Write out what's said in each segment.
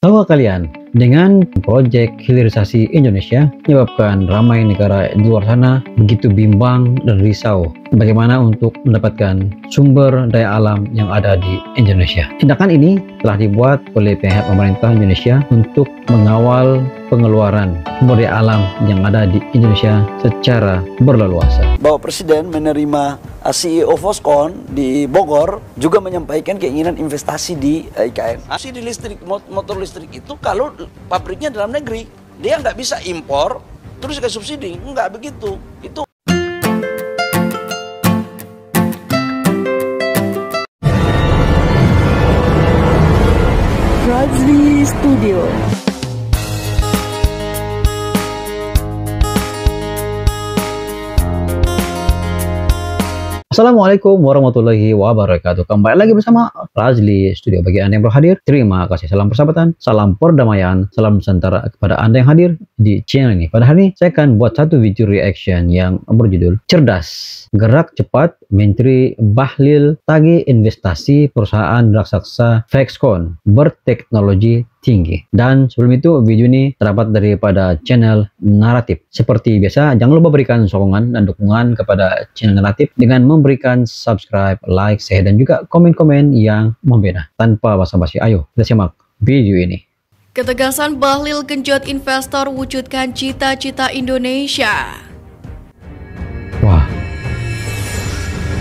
Tahukah kalian, dengan proyek hilirisasi Indonesia menyebabkan ramai negara di luar sana begitu bimbang dan risau bagaimana untuk mendapatkan sumber daya alam yang ada di Indonesia. Tindakan ini telah dibuat oleh pihak pemerintah Indonesia untuk mengawal pengeluaran sumber daya alam yang ada di Indonesia secara berleluasa. Bapak Presiden menerima CEO Foxconn di Bogor juga menyampaikan keinginan investasi di IKN. Di listrik, motor listrik itu kalau pabriknya dalam negeri, dia nggak bisa impor terus kasih subsidi, nggak begitu. Itu Razli Studio. Assalamualaikum warahmatullahi wabarakatuh. Kembali lagi bersama Razli Studio. Bagi Anda yang baru hadir, terima kasih. Salam persahabatan, salam perdamaian, salam Nusantara kepada Anda yang hadir di channel ini. Pada hari ini saya akan buat satu video reaction yang berjudul Cerdas, Gerak Cepat Menteri Bahlil Tagih Investasi Perusahaan Raksasa Foxconn Berteknologi Tinggi. Dan sebelum itu, video ini terdapat daripada channel Naratif. Seperti biasa, jangan lupa berikan sokongan dan dukungan kepada channel Naratif dengan memberikan subscribe, like, share, dan juga komen-komen yang membina. Tanpa basa-basi, ayo kita simak video ini. Ketegasan Bahlil genjot investor wujudkan cita-cita Indonesia. Wah,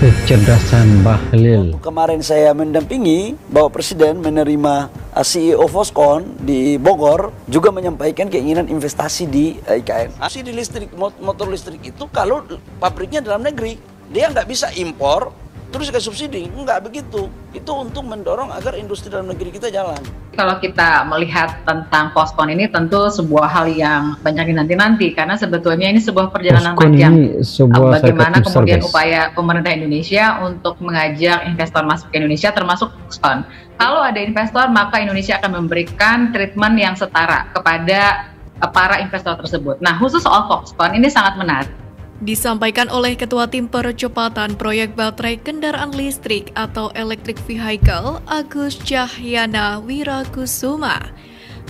kecerdasan Bahlil. kemarin saya mendampingi Bapak Presiden menerima CEO Foxconn di Bogor juga menyampaikan keinginan investasi di IKN. Di listrik, motor listrik itu kalau pabriknya dalam negeri, dia nggak bisa impor terus kasih subsidi, nggak begitu. Itu untuk mendorong agar industri dalam negeri kita jalan. Kalau kita melihat tentang Foxconn ini tentu sebuah hal yang banyak dinanti-nanti, karena sebetulnya ini sebuah perjalanan panjang. Bagaimana kemudian upaya pemerintah Indonesia untuk mengajak investor masuk ke Indonesia, termasuk Foxconn. Kalau ada investor, maka Indonesia akan memberikan treatment yang setara kepada para investor tersebut. Nah, khusus soal Foxconn ini sangat menarik. Disampaikan oleh Ketua Tim Percepatan Proyek Baterai Kendaraan Listrik atau Electric Vehicle Agus Cahyana Wirakusuma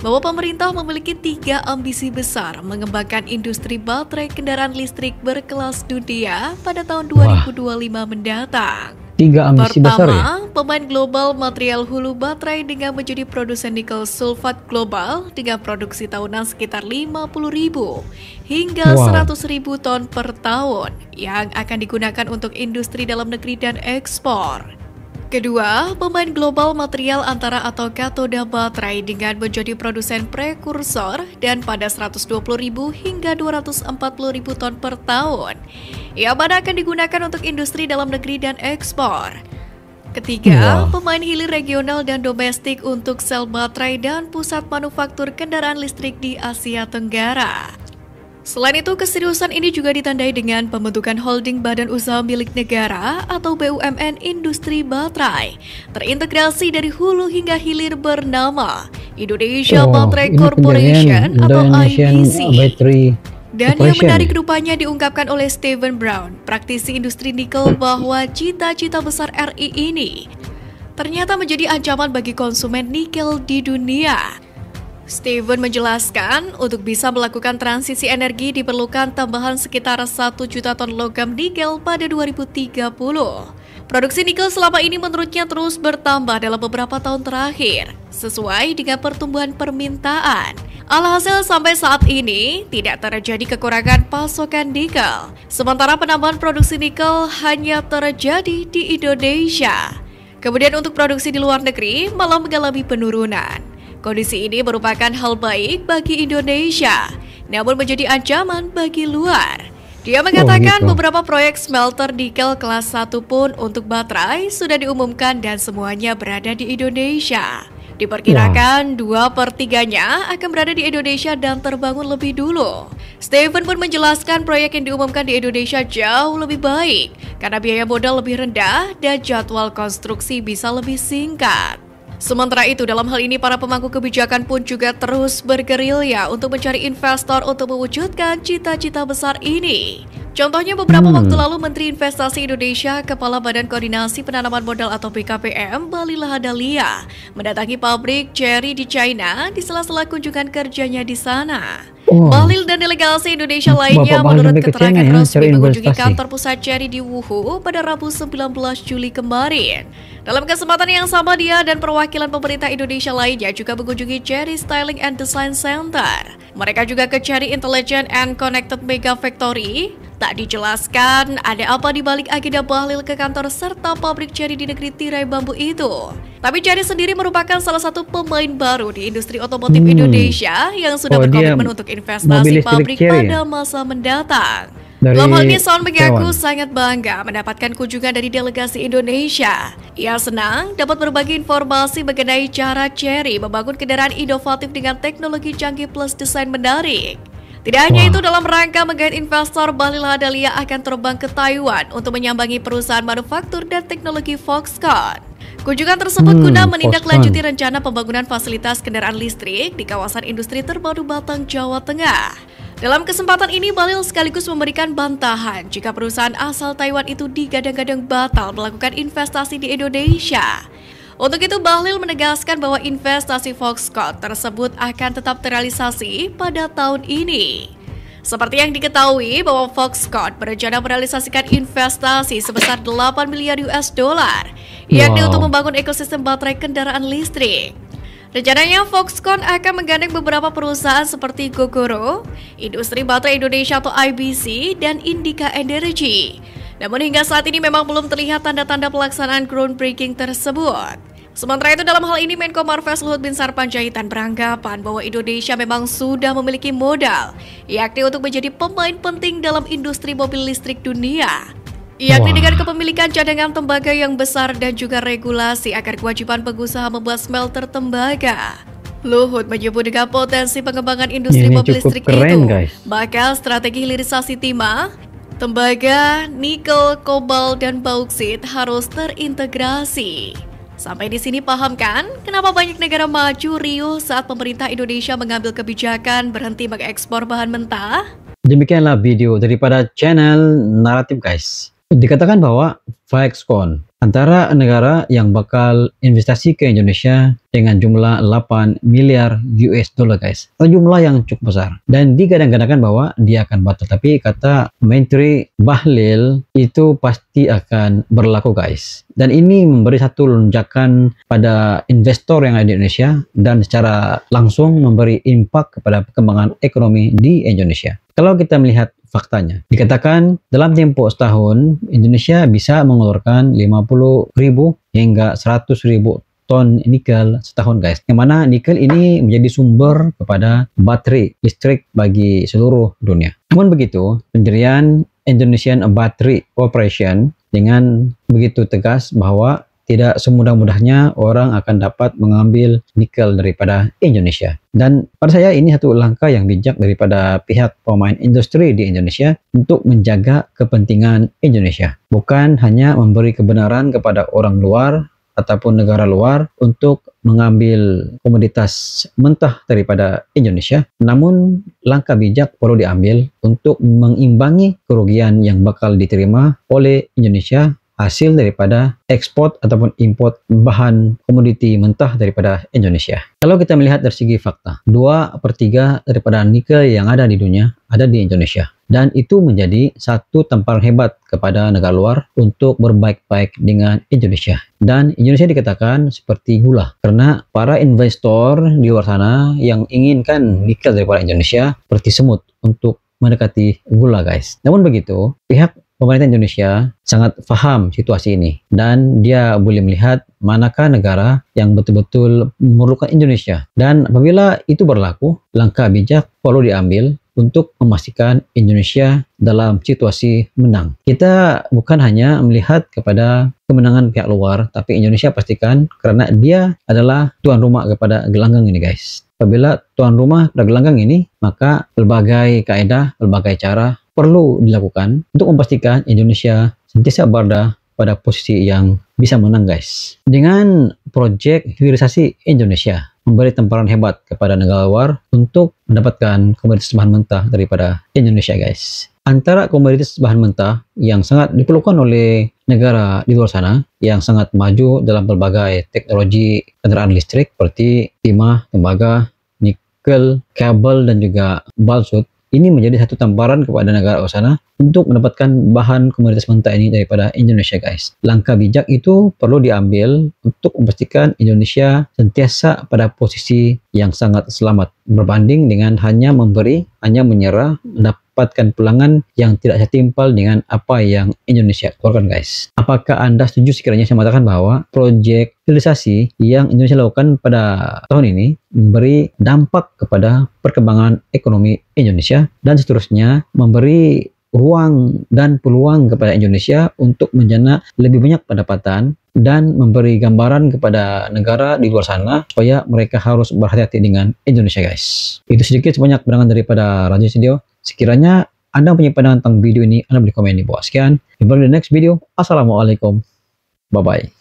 bahwa pemerintah memiliki 3 ambisi besar mengembangkan industri baterai kendaraan listrik berkelas dunia pada tahun 2025 mendatang. 3 ambisi besar ya? Pertama, pemain global material hulu baterai dengan menjadi produsen nikel sulfat global dengan produksi tahunan sekitar 50.000 hingga 100.000 ton per tahun yang akan digunakan untuk industri dalam negeri dan ekspor. Kedua, pemain global material antara atau katoda baterai dengan menjadi produsen prekursor dan pada 120.000 hingga 240.000 ton per tahun yang mana akan digunakan untuk industri dalam negeri dan ekspor. Ketiga, pemain hilir regional dan domestik untuk sel baterai dan pusat manufaktur kendaraan listrik di Asia Tenggara. Selain itu, keseriusan ini juga ditandai dengan pembentukan holding badan usaha milik negara atau BUMN industri baterai terintegrasi dari hulu hingga hilir bernama Indonesia Battery Corporation atau IBC. Dan yang menarik rupanya diungkapkan oleh Steven Brown, praktisi industri nikel, bahwa cita-cita besar RI ini ternyata menjadi ancaman bagi konsumen nikel di dunia. Steven menjelaskan, untuk bisa melakukan transisi energi diperlukan tambahan sekitar 1 juta ton logam nikel pada 2030. Produksi nikel selama ini menurutnya terus bertambah dalam beberapa tahun terakhir, sesuai dengan pertumbuhan permintaan. Alhasil sampai saat ini tidak terjadi kekurangan pasokan nikel, sementara penambahan produksi nikel hanya terjadi di Indonesia. Kemudian untuk produksi di luar negeri malah mengalami penurunan. Kondisi ini merupakan hal baik bagi Indonesia, namun menjadi ancaman bagi luar. Dia mengatakan beberapa proyek smelter nikel kelas 1 pun untuk baterai sudah diumumkan dan semuanya berada di Indonesia. Diperkirakan 2/3-nya akan berada di Indonesia dan terbangun lebih dulu. Steven pun menjelaskan proyek yang diumumkan di Indonesia jauh lebih baik karena biaya modal lebih rendah dan jadwal konstruksi bisa lebih singkat. Sementara itu, dalam hal ini para pemangku kebijakan pun juga terus bergerilya untuk mencari investor untuk mewujudkan cita-cita besar ini. Contohnya beberapa waktu lalu Menteri Investasi Indonesia, Kepala Badan Koordinasi Penanaman Modal atau BKPM, Bahlil Lahadalia, mendatangi pabrik cherry di China di sela-sela kunjungan kerjanya di sana. Bahlil dan delegasi Indonesia lainnya menurut keterangan resmi mengunjungi kantor pusat cherry di Wuhu pada Rabu 19 Juli kemarin. Dalam kesempatan yang sama, dia dan perwakilan pemerintah Indonesia lainnya juga mengunjungi Cherry Styling and Design Center. Mereka juga ke Cherry Intelligent and Connected Mega Factory. Tak dijelaskan ada apa di balik agenda Bahlil ke kantor serta pabrik cherry di negeri tirai bambu itu. Tapi Cherry sendiri merupakan salah satu pemain baru di industri otomotif Indonesia yang sudah berkomitmen untuk investasi pabrik pada masa mendatang. Dalam hal ini, Son mengaku sangat bangga mendapatkan kunjungan dari delegasi Indonesia. Ia senang dapat berbagi informasi mengenai cara Cherry membangun kendaraan inovatif dengan teknologi canggih plus desain menarik. Tidak hanya itu, dalam rangka menggait investor, Bahlil Lahadalia akan terbang ke Taiwan untuk menyambangi perusahaan manufaktur dan teknologi Foxconn. Kunjungan tersebut guna menindaklanjuti rencana pembangunan fasilitas kendaraan listrik di kawasan industri terbaru Batang, Jawa Tengah. Dalam kesempatan ini, Bahlil sekaligus memberikan bantahan jika perusahaan asal Taiwan itu digadang-gadang batal melakukan investasi di Indonesia. Untuk itu, Bahlil menegaskan bahwa investasi Foxconn tersebut akan tetap terrealisasi pada tahun ini. Seperti yang diketahui bahwa Foxconn berencana merealisasikan investasi sebesar 8 miliar US dollar, yakni untuk membangun ekosistem baterai kendaraan listrik. Rencananya Foxconn akan menggandeng beberapa perusahaan seperti Gogoro, Industri Baterai Indonesia atau IBC, dan Indica Energy. Namun hingga saat ini memang belum terlihat tanda-tanda pelaksanaan groundbreaking tersebut. Sementara itu, dalam hal ini Menko Marves Luhut Binsar Panjaitan beranggapan bahwa Indonesia memang sudah memiliki modal, yakni untuk menjadi pemain penting dalam industri mobil listrik dunia. Yakni dengan kepemilikan cadangan tembaga yang besar dan juga regulasi agar kewajiban pengusaha membuat smelter tembaga. Luhut menyebut dengan potensi pengembangan industri mobil listrik itu, bakal strategi hilirisasi timah, tembaga, nikel, kobalt, dan bauksit harus terintegrasi. Sampai di sini paham kan kenapa banyak negara maju riuh saat pemerintah Indonesia mengambil kebijakan berhenti mengekspor bahan mentah? Demikianlah video daripada channel Naratif, guys. Dikatakan bahwa Foxconn antara negara yang bakal investasi ke Indonesia dengan jumlah 8 miliar US dollar, guys. Jumlah yang cukup besar. Dan digadang-gadangkan bahwa dia akan batal. Tapi kata Menteri Bahlil itu pasti akan berlaku, guys. Dan ini memberi satu lonjakan pada investor yang ada di Indonesia dan secara langsung memberi impak kepada perkembangan ekonomi di Indonesia. Kalau kita melihat faktanya, dikatakan dalam tempo setahun Indonesia bisa mengeluarkan 50.000 hingga 100.000 ton nikel setahun, guys. Yang mana nikel ini menjadi sumber kepada baterai listrik bagi seluruh dunia. Namun begitu, pendirian Indonesian Battery Corporation dengan begitu tegas bahwa tidak semudah-mudahnya orang akan dapat mengambil nikel daripada Indonesia. Dan pada saya ini satu langkah yang bijak daripada pihak pemain industri di Indonesia untuk menjaga kepentingan Indonesia. Bukan hanya memberi kebenaran kepada orang luar ataupun negara luar untuk mengambil komoditas mentah daripada Indonesia. Namun langkah bijak perlu diambil untuk mengimbangi kerugian yang bakal diterima oleh Indonesia hasil daripada ekspor ataupun import bahan komoditi mentah daripada Indonesia. Kalau kita melihat dari segi fakta, 2/3 daripada nikel yang ada di dunia ada di Indonesia. Dan itu menjadi satu tamparan hebat kepada negara luar untuk berbaik-baik dengan Indonesia. Dan Indonesia dikatakan seperti gula, karena para investor di luar sana yang inginkan nikel daripada Indonesia seperti semut untuk mendekati gula, guys. Namun begitu, pihak pemerintah Indonesia sangat paham situasi ini dan dia boleh melihat manakah negara yang betul-betul memerlukan Indonesia. Dan apabila itu berlaku, langkah bijak perlu diambil untuk memastikan Indonesia dalam situasi menang. Kita bukan hanya melihat kepada kemenangan pihak luar, tapi Indonesia pastikan karena dia adalah tuan rumah kepada gelanggang ini, guys. Apabila tuan rumah pada gelanggang ini, maka berbagai kaedah, berbagai cara perlu dilakukan untuk memastikan Indonesia sentiasa berada pada posisi yang bisa menang guys. Dengan proyek hilirisasi Indonesia memberi tamparan hebat kepada negara luar untuk mendapatkan komoditas bahan mentah daripada Indonesia guys. Antara komoditas bahan mentah yang sangat diperlukan oleh negara di luar sana yang sangat maju dalam berbagai teknologi kendaraan listrik seperti timah, tembaga, nikel, kabel dan juga bausut, ini menjadi satu tamparan kepada negara luar sana untuk mendapatkan bahan komoditas mentah ini daripada Indonesia guys. Langkah bijak itu perlu diambil untuk memastikan Indonesia sentiasa pada posisi yang sangat selamat berbanding dengan hanya memberi, hanya menyerah, mendapatkan pelanggan yang tidak setimpal dengan apa yang Indonesia keluarkan guys. Apakah Anda setuju sekiranya saya mengatakan bahwa proyek hilirisasi yang Indonesia lakukan pada tahun ini memberi dampak kepada perkembangan ekonomi Indonesia dan seterusnya memberi ruang dan peluang kepada Indonesia untuk menjana lebih banyak pendapatan dan memberi gambaran kepada negara di luar sana supaya mereka harus berhati-hati dengan Indonesia guys. Itu sedikit sebanyak pandangan daripada Raja Studio. Sekiranya Anda punya pandangan tentang video ini, Anda boleh komen di bawah. Sekian, jumpa di next video. Assalamualaikum. Bye-bye.